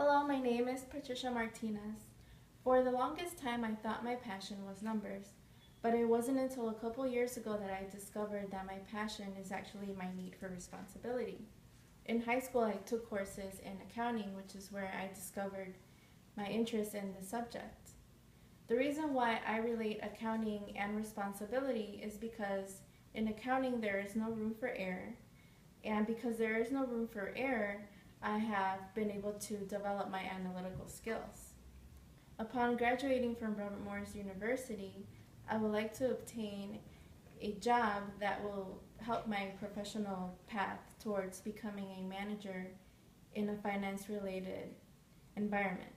Hello, my name is Patricia Martinez. For the longest time, I thought my passion was numbers, but it wasn't until a couple years ago that I discovered that my passion is actually my need for responsibility. In high school, I took courses in accounting, which is where I discovered my interest in the subject. The reason why I relate accounting and responsibility is because in accounting there is no room for error, and because there is no room for error, I have been able to develop my analytical skills. Upon graduating from Robert Morris University, I would like to obtain a job that will help my professional path towards becoming a manager in a finance-related environment.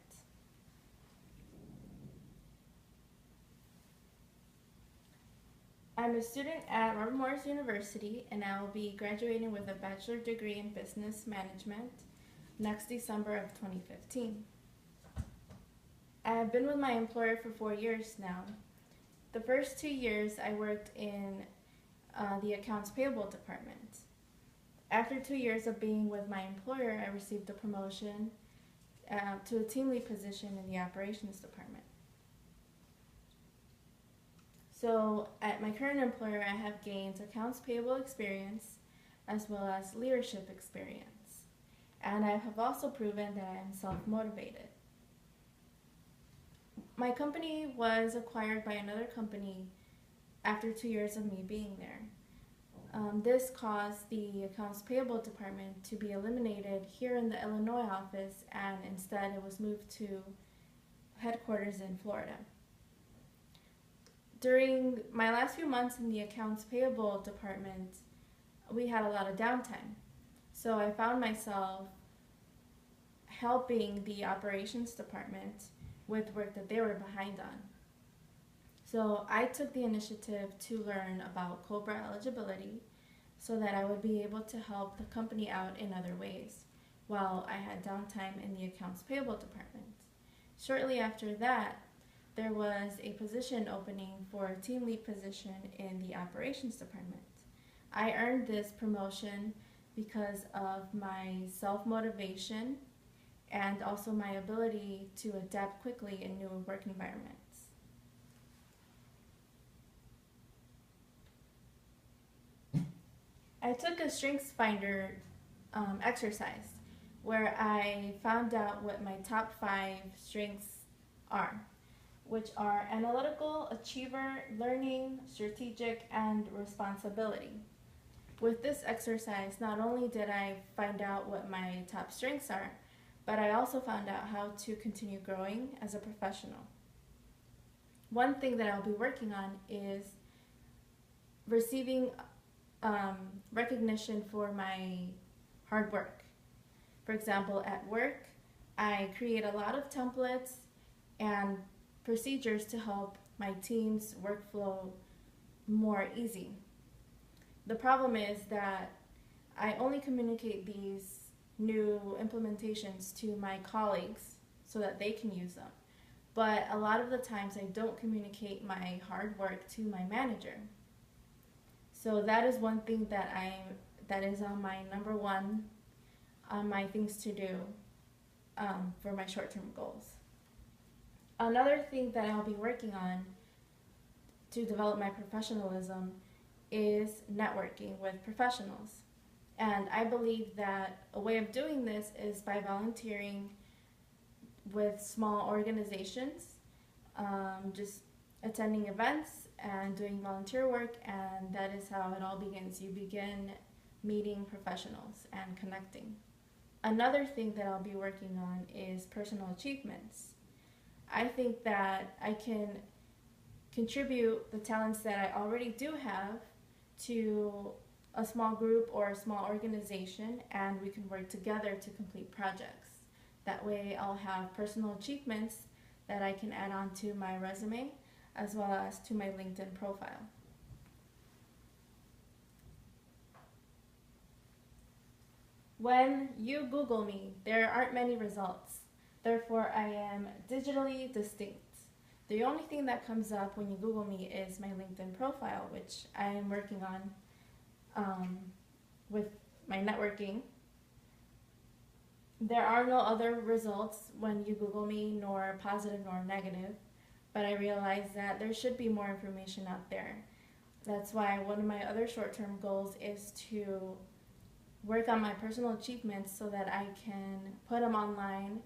I'm a student at Robert Morris University, and I will be graduating with a bachelor degree in business management next December of 2015. I have been with my employer for 4 years now. The first 2 years I worked in the accounts payable department. After 2 years of being with my employer, I received a promotion to a team lead position in the operations department. So at my current employer, I have gained accounts payable experience as well as leadership experience. And I have also proven that I am self-motivated. My company was acquired by another company after 2 years of me being there. This caused the accounts payable department to be eliminated here in the Illinois office, and instead it was moved to headquarters in Florida. During my last few months in the accounts payable department, we had a lot of downtime. So I found myself helping the operations department with work that they were behind on. So I took the initiative to learn about COBRA eligibility so that I would be able to help the company out in other ways while I had downtime in the accounts payable department. Shortly after that, there was a position opening for a team lead position in the operations department. I earned this promotion because of my self-motivation and also my ability to adapt quickly in new work environments. I took a strengths finder exercise where I found out what my top 5 strengths are, which are analytical, achiever, learning, strategic, and responsibility. With this exercise, not only did I find out what my top strengths are, but I also found out how to continue growing as a professional. One thing that I'll be working on is receiving recognition for my hard work. For example, at work, I create a lot of templates and procedures to help my team's workflow more easy. The problem is that I only communicate these new implementations to my colleagues so that they can use them. But a lot of the times I don't communicate my hard work to my manager. So that is one thing that is on my number one on my things to do for my short-term goals. Another thing that I'll be working on to develop my professionalism is networking with professionals. And I believe that a way of doing this is by volunteering with small organizations, just attending events and doing volunteer work, and that is how it all begins. You begin meeting professionals and connecting. Another thing that I'll be working on is personal achievements. I think that I can contribute the talents that I already do have to a small group or a small organization, and we can work together to complete projects. That way I'll have personal achievements that I can add on to my resume as well as to my LinkedIn profile. When you Google me, there aren't many results. Therefore, I am digitally distinct. The only thing that comes up when you Google me is my LinkedIn profile, which I am working on with my networking There are no other results when you Google me, nor positive nor negative, but I realized that there should be more information out there. That's why one of my other short-term goals is to work on my personal achievements so that I can put them online,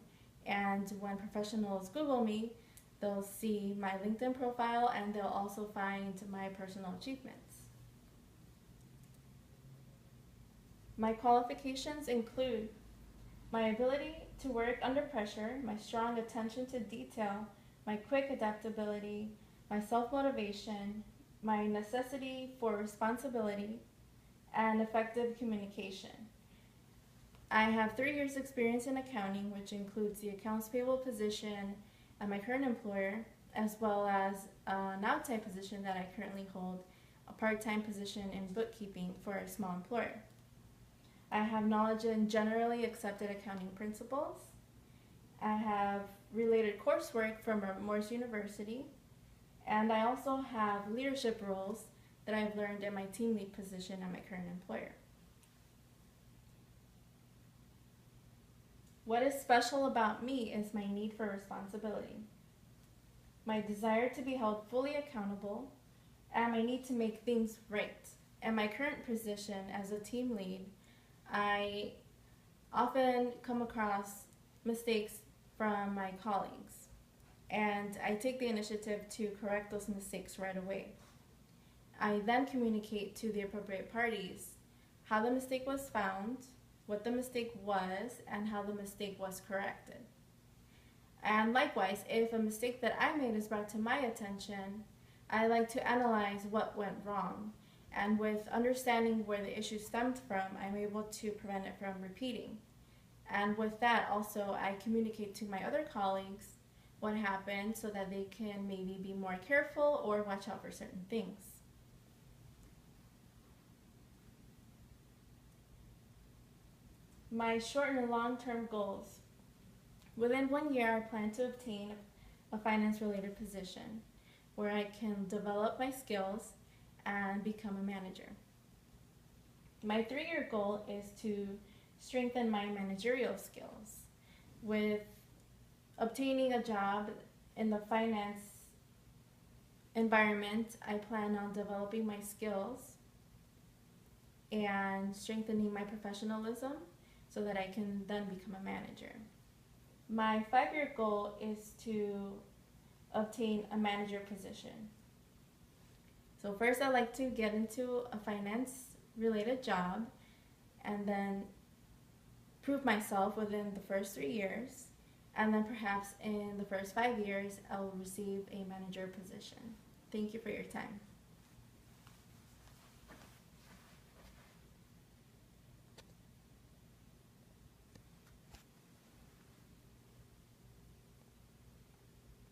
and when professionals Google me, they'll see my LinkedIn profile and they'll also find my personal achievements. My qualifications include my ability to work under pressure, my strong attention to detail, my quick adaptability, my self-motivation, my necessity for responsibility, and effective communication. I have 3 years experience in accounting, which includes the accounts payable position at my current employer, as well as an outside position that I currently hold, a part-time position in bookkeeping for a small employer. I have knowledge in generally accepted accounting principles. I have related coursework from Morris University, and I also have leadership roles that I've learned in my team lead position at my current employer. What is special about me is my need for responsibility, my desire to be held fully accountable, and my need to make things right. In my current position as a team lead, I often come across mistakes from my colleagues, and I take the initiative to correct those mistakes right away. I then communicate to the appropriate parties how the mistake was found, what the mistake was, and how the mistake was corrected. And likewise, if a mistake that I made is brought to my attention, I like to analyze what went wrong. And with understanding where the issue stemmed from, I'm able to prevent it from repeating. And with that, also, I communicate to my other colleagues what happened so that they can maybe be more careful or watch out for certain things. My short and long-term goals. Within 1 year, I plan to obtain a finance-related position where I can develop my skills and become a manager. My 3-year goal is to strengthen my managerial skills. With obtaining a job in the finance environment, I plan on developing my skills and strengthening my professionalism so that I can then become a manager. My 5-year goal is to obtain a manager position. So first, I'd like to get into a finance-related job and then prove myself within the first 3 years, and then perhaps in the first 5 years, I will receive a manager position. Thank you for your time.